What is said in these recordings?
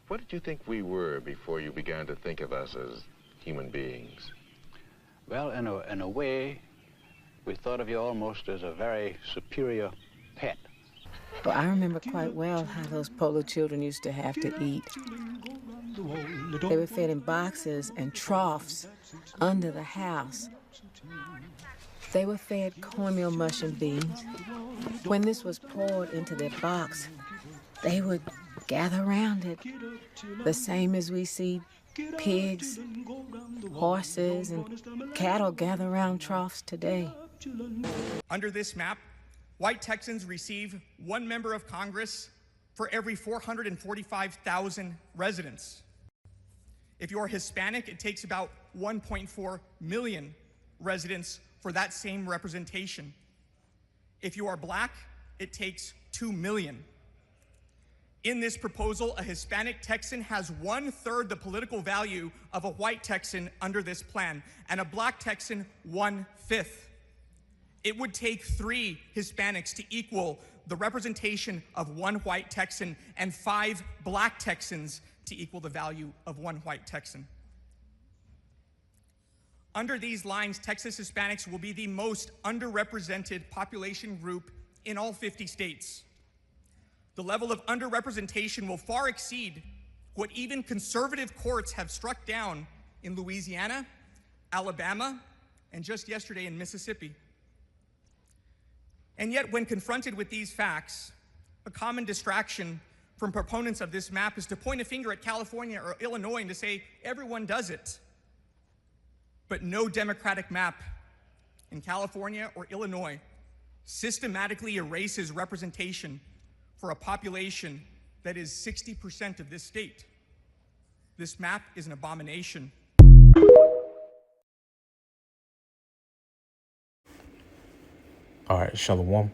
What did you think we were before you began to think of us as human beings? Well, in a way, we thought of you almost as a very superior pet. Well, I remember quite well how those Polo children used to have to eat. They were fed in boxes and troughs under the house. They were fed cornmeal, mush, and beans. When this was poured into their box, they would gather around it, the same as we see pigs, horses, and cattle gather around troughs today. Under this map, white Texans receive one member of Congress for every 445,000 residents. If you're Hispanic, it takes about 1.4 million residents for that same representation. If you are Black, it takes 2 million. In this proposal, a Hispanic Texan has 1/3 the political value of a white Texan under this plan, and a Black Texan 1/5. It would take 3 Hispanics to equal the representation of 1 white Texan and 5 Black Texans to equal the value of 1 white Texan. Under these lines, Texas Hispanics will be the most underrepresented population group in all 50 states. The level of underrepresentation will far exceed what even conservative courts have struck down in Louisiana, Alabama, and just yesterday in Mississippi. And yet, when confronted with these facts, a common distraction from proponents of this map is to point a finger at California or Illinois and to say, everyone does it. But no Democratic map in California or Illinois systematically erases representation for a population that is 60% of this state. This map is an abomination. All right, Shalom.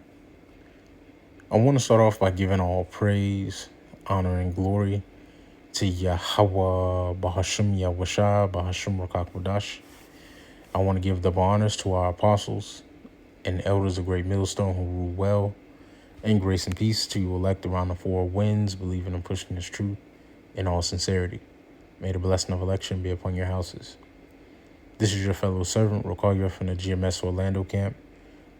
I want to start off by giving all praise, honor, and glory to Yahweh Bahashim Yahweh Bahashim Rakakwadash. I want to give double honors to our apostles and elders of Great Millstone who rule well, and grace and peace to you elect around the 4 winds, believing and pushing this truth in all sincerity. May the blessing of election be upon your houses. This is your fellow servant, Rokalia from the GMS Orlando camp,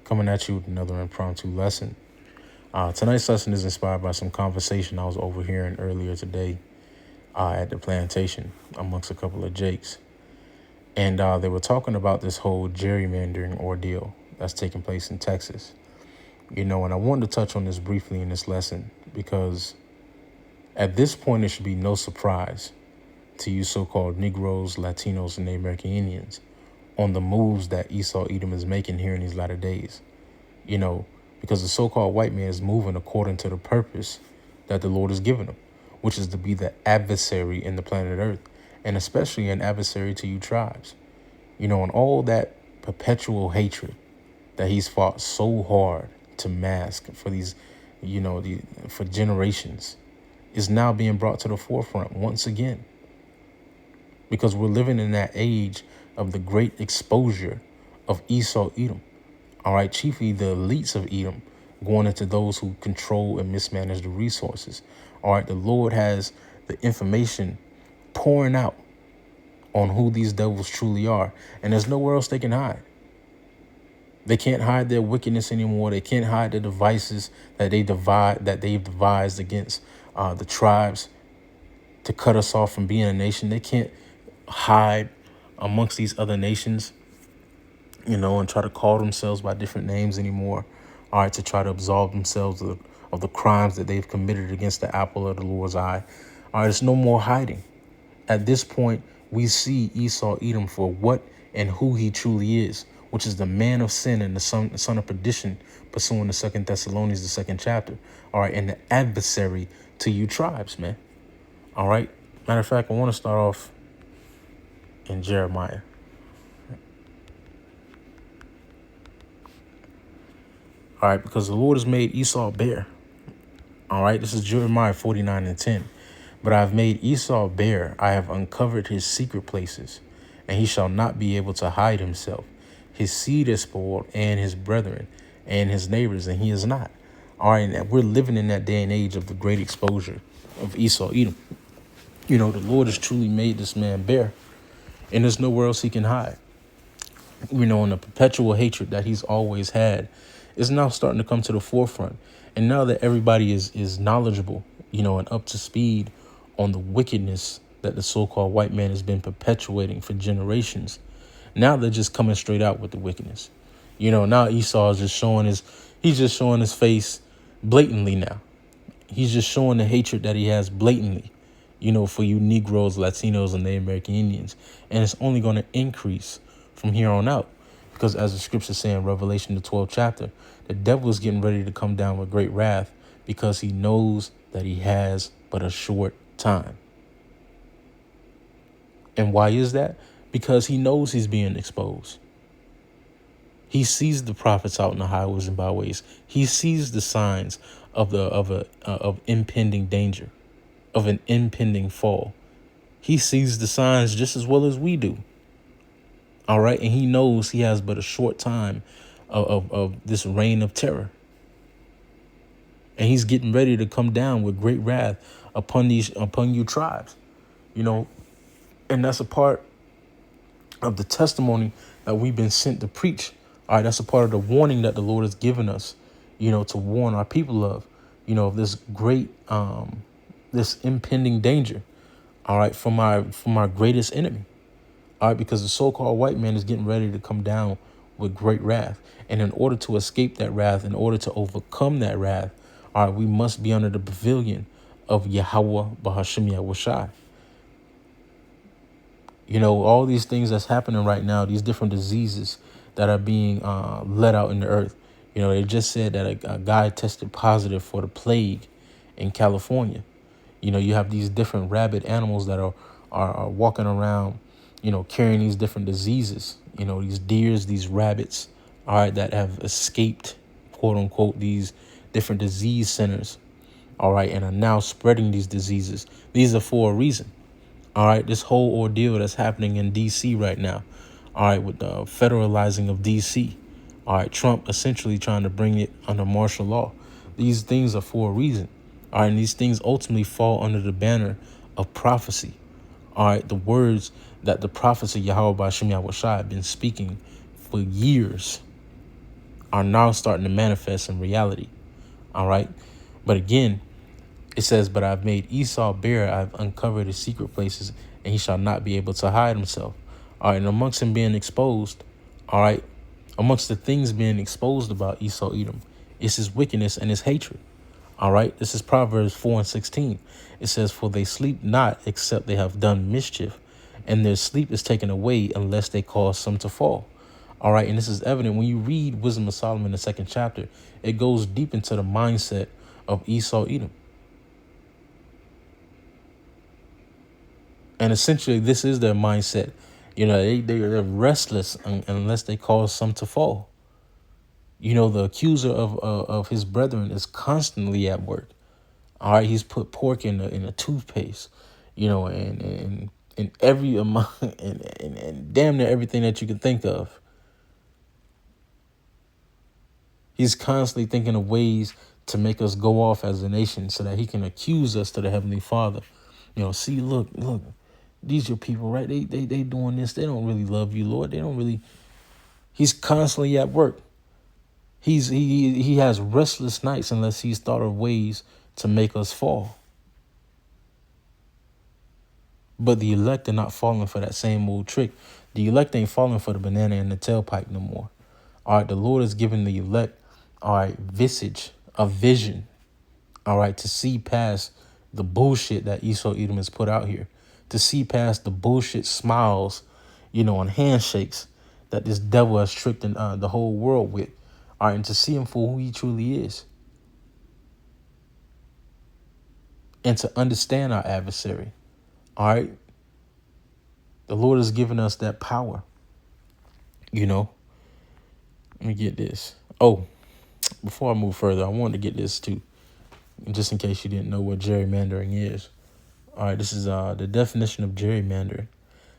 coming at you with another impromptu lesson. Tonight's lesson is inspired by some conversation I was overhearing earlier today at the plantation amongst a couple of Jakes. And they were talking about this whole gerrymandering ordeal that's taking place in Texas. You know, and I wanted to touch on this briefly in this lesson because at this point, it should be no surprise to you so-called Negroes, Latinos, and Native American Indians on the moves that Esau Edom is making here in these latter days. You know, because the so-called white man is moving according to the purpose that the Lord has given him, which is to be the adversary in the planet Earth, and especially an adversary to you tribes. You know, and all that perpetual hatred that he's fought so hard to mask for these, you know, for generations is now being brought to the forefront once again. Because we're living in that age of the great exposure of Esau Edom. All right, chiefly the elites of Edom going into those who control and mismanage the resources. All right, the Lord has the information pouring out on who these devils truly are. And there's nowhere else they can hide. They can't hide their wickedness anymore. They can't hide the devices that they've devised against the tribes to cut us off from being a nation. They can't hide amongst these other nations, you know, and try to call themselves by different names anymore. All right, to try to absolve themselves of the crimes that they've committed against the apple of the Lord's eye. All right, there's no more hiding. At this point, we see Esau Edom for what and who he truly is, which is the man of sin and the son of perdition, pursuing the 2 Thessalonians, the 2nd chapter. All right, and the adversary to you tribes, man. All right. Matter of fact, I want to start off in Jeremiah. All right, because the Lord has made Esau bare. All right, this is Jeremiah 49:10. But I have made Esau bare. I have uncovered his secret places, and he shall not be able to hide himself. His seed is spoiled, and his brethren, and his neighbors, and he is not. All right, and we're living in that day and age of the great exposure of Esau Edom. The Lord has truly made this man bare, and there's nowhere else he can hide. And the perpetual hatred that he's always had is now starting to come to the forefront. And now that everybody is knowledgeable, and up to speed on the wickedness that the so-called white man has been perpetuating for generations, now they're just coming straight out with the wickedness. Now Esau is he's just showing his face blatantly now. He's just showing the hatred that he has blatantly, for you Negroes, Latinos, and the American Indians. And it's only going to increase from here on out. Because as the scripture say in Revelation, the 12th chapter, the devil is getting ready to come down with great wrath because he knows that he has but a short time. And why is that? Because he knows he's being exposed. He sees the prophets out in the highways and byways. He sees the signs of impending danger, of an impending fall. He sees the signs just as well as we do. All right. And he knows he has but a short time of this reign of terror. And he's getting ready to come down with great wrath upon you tribes, and that's a part of the testimony that we've been sent to preach. All right. That's a part of the warning that the Lord has given us, to warn our people of this great, this impending danger. All right. From our greatest enemy. All right. Because the so-called white man is getting ready to come down with great wrath. And in order to escape that wrath, in order to overcome that wrath, all right, we must be under the pavilion of Yahweh Bahashim Yahushai. All these things that's happening right now, these different diseases that are being let out in the earth. They just said that a guy tested positive for the plague in California. You have these different rabid animals that are walking around, carrying these different diseases, these deers, these rabbits, all right, that have escaped, quote unquote, these different disease centers, all right, and are now spreading these diseases. These are for a reason. All right, this whole ordeal that's happening in D.C. right now, all right, with the federalizing of D.C., all right, Trump essentially trying to bring it under martial law. These things are for a reason. All right, and these things ultimately fall under the banner of prophecy. All right, the words that the prophets of Yahweh Bashim Yahushai have been speaking for years are now starting to manifest in reality. All right, but again, it says, but I've made Esau bare, I've uncovered his secret places, and he shall not be able to hide himself. All right, and amongst him being exposed, all right, amongst the things being exposed about Esau Edom, is his wickedness and his hatred. All right, this is Proverbs 4:16. It says, for they sleep not except they have done mischief, and their sleep is taken away unless they cause some to fall. All right, and this is evident when you read Wisdom of Solomon, the 2nd chapter. It goes deep into the mindset of Esau Edom. And essentially, this is their mindset. They're restless unless they cause some to fall. The accuser of his brethren is constantly at work. All right, he's put pork in a toothpaste, and every amount and damn near everything that you can think of. He's constantly thinking of ways to make us go off as a nation so that he can accuse us to the Heavenly Father. See, look, these are people, right? They doing this. They don't really love you, Lord. They don't really. He's constantly at work. He has restless nights unless he's thought of ways to make us fall. But the elect are not falling for that same old trick. The elect ain't falling for the banana in the tailpipe no more. All right, the Lord is giving the elect, all right, a vision, all right, to see past the bullshit that Esau Edom has put out here, to see past the bullshit smiles, and handshakes that this devil has tricked the whole world with, all right, and to see him for who he truly is, and to understand our adversary, all right. The Lord has given us that power, Let me get this. Oh, before I move further, I wanted to get this too, just in case you didn't know what gerrymandering is. All right, this is the definition of gerrymandering. It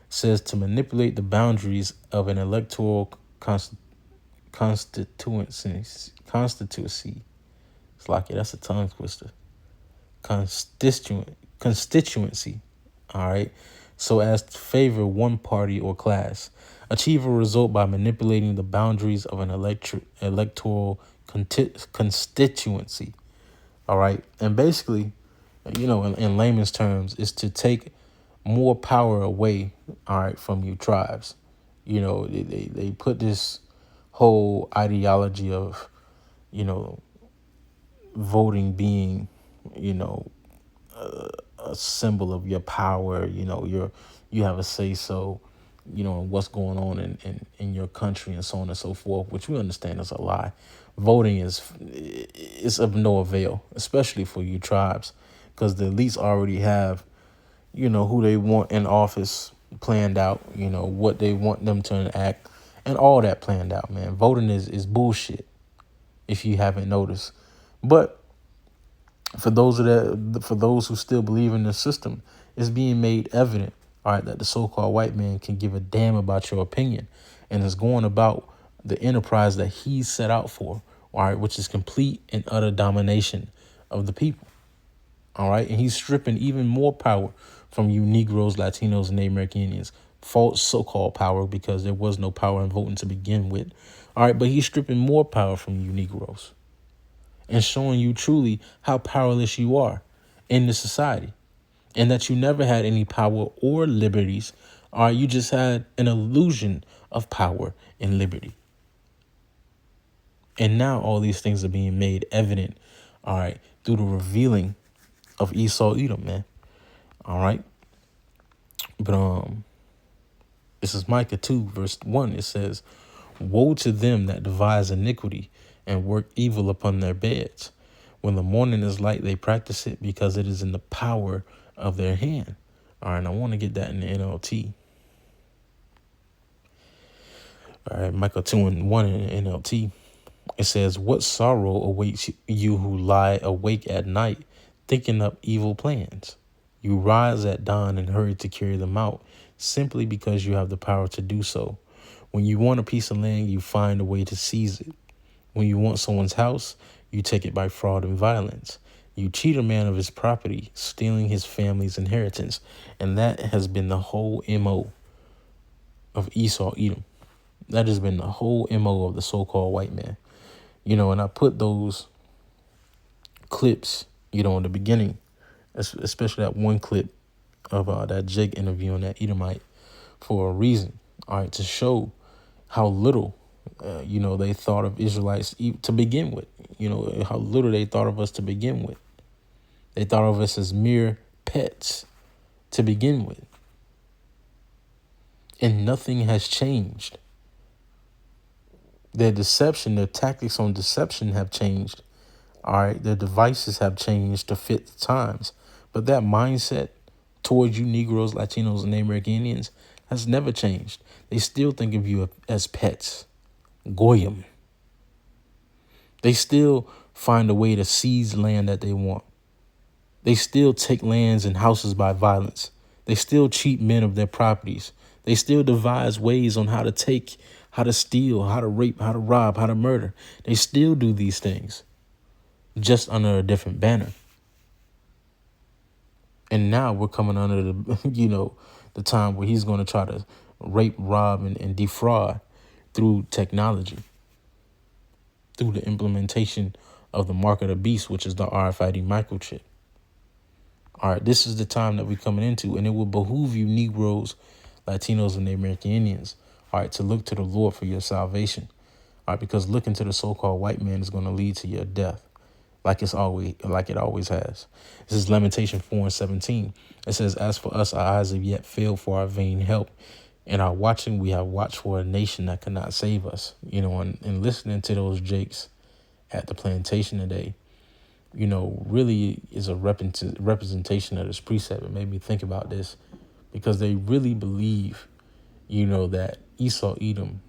says to manipulate the boundaries of an electoral constituency. It's like it. That's a tongue twister. Constituency. all right, so as to favor one party or class, achieve a result by manipulating the boundaries of an electoral constituency, all right, and basically, in layman's terms, is to take more power away, all right, from you tribes. They put this whole ideology of, voting being, you know, a symbol of your power. You have a say so, in what's going on in your country and so on and so forth, which we understand is a lie. Voting is of no avail, especially for you tribes, because the elites already have, who they want in office planned out, what they want them to enact, and all that planned out, man. Voting is bullshit, if you haven't noticed. But for those who still believe in the system, it's being made evident, all right, that the so-called white man can give a damn about your opinion and is going about the enterprise that he set out for, all right, which is complete and utter domination of the people, all right? And he's stripping even more power from you Negroes, Latinos, and Native American Indians. False so-called power, because there was no power in voting to begin with, all right? But he's stripping more power from you Negroes and showing you truly how powerless you are in the society, and that you never had any power or liberties, or you just had an illusion of power and liberty. And now all these things are being made evident, all right, through the revealing of Esau Edom, man. All right. But this is Micah 2, verse 1. It says, "Woe to them that devise iniquity and work evil upon their beds. When the morning is light, they practice it, because it is in the power of their hand." All right, and I want to get that in the NLT. All right, Micah 2 and 1 in the NLT. It says, "What sorrow awaits you who lie awake at night, thinking up evil plans? You rise at dawn and hurry to carry them out, simply because you have the power to do so. When you want a piece of land, you find a way to seize it. When you want someone's house, you take it by fraud and violence. You cheat a man of his property, stealing his family's inheritance." And that has been the whole MO of Esau Edom. That has been the whole MO of the so-called white man. And I put those clips, in the beginning, especially that one clip of that Jake interview on that Edomite, for a reason, all right, to show how little, they thought of Israelites to begin with, how little they thought of us to begin with. They thought of us as mere pets to begin with. And nothing has changed. Their deception, their tactics on deception have changed. All right, their devices have changed to fit the times. But that mindset towards you Negroes, Latinos, and Native American Indians has never changed. They still think of you as pets, goyim. They still find a way to seize land that they want. They still take lands and houses by violence. They still cheat men of their properties. They still devise ways on how to take, how to steal, how to rape, how to rob, how to murder. They still do these things, just under a different banner. And now we're coming under the, the time where he's going to try to rape, rob, and defraud through technology, through the implementation of the mark of the beast, which is the RFID microchip. All right, this is the time that we're coming into, and it will behoove you Negroes, Latinos, and Native American Indians, all right, to look to the Lord for your salvation. All right, because looking to the so-called white man is going to lead to your death, like it always has. This is Lamentation 4:17. It says, "As for us, our eyes have yet failed for our vain help. In our watching, we have watched for a nation that cannot save us." And listening to those Jakes at the plantation today, really is a representation of this precept. It made me think about this, because they really believe, that Esau Edom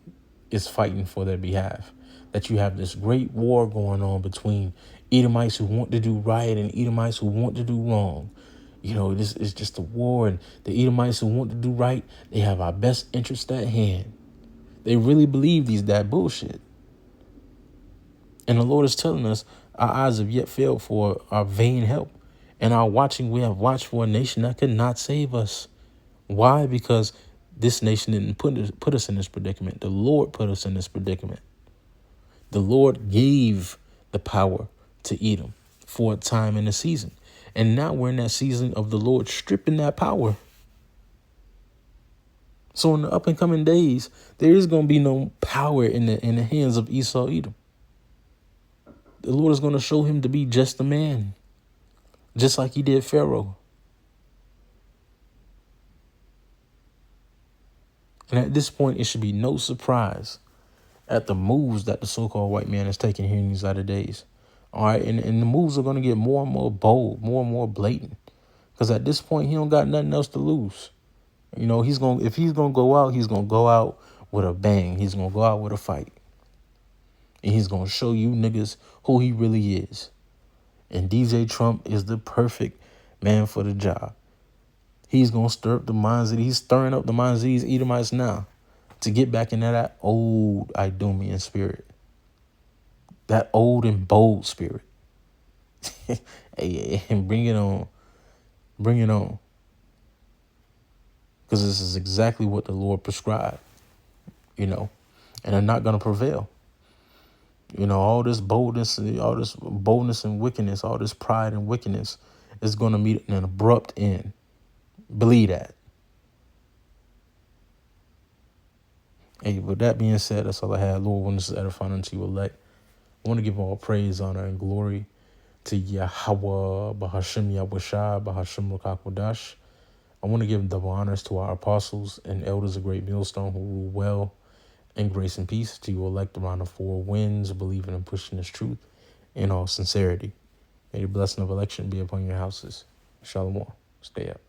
is fighting for their behalf, that you have this great war going on between Edomites who want to do right and Edomites who want to do wrong. This is just a war, and the Edomites who want to do right, they have our best interest at hand. They really believe that bullshit. And the Lord is telling us our eyes have yet failed for our vain help. And we have watched for a nation that could not save us. Why? Because this nation didn't put us in this predicament. The Lord put us in this predicament. The Lord gave the power to Edom for a time in the season. And now we're in that season of the Lord stripping that power. So in the up and coming days, there is going to be no power in the hands of Esau Edom. The Lord is going to show him to be just a man, just like he did Pharaoh. And at this point, it should be no surprise at the moves that the so-called white man is taking here in these latter days. All right, and the moves are going to get more and more bold, more and more blatant. Because at this point, he don't got nothing else to lose. You know, if he's gonna go out, he's gonna go out with a bang. He's gonna go out with a fight. And he's gonna show you niggas who he really is. And DJ Trump is the perfect man for the job. He's gonna stir up the minds of he's stirring up the minds of these Edomites now to get back into that old Idumean spirit. That old and bold spirit. And bring it on. Bring it on. Because this is exactly what the Lord prescribed, you know, and they're not going to prevail. You know, all this boldness and wickedness, all this pride and wickedness is going to meet an abrupt end. Believe that. Hey, with that being said, that's all I had. Lord, when this is edifying unto you elect, I want to give all praise, honor, and glory to Yahweh, Bahashim Yahweh, Bahashim Rukakwadash. I want to give double honors to our apostles and elders of Great Millstone who rule well in grace and peace, to you elect around the four winds, believing and pushing this truth in all sincerity. May the blessing of election be upon your houses. Shalom. Stay up.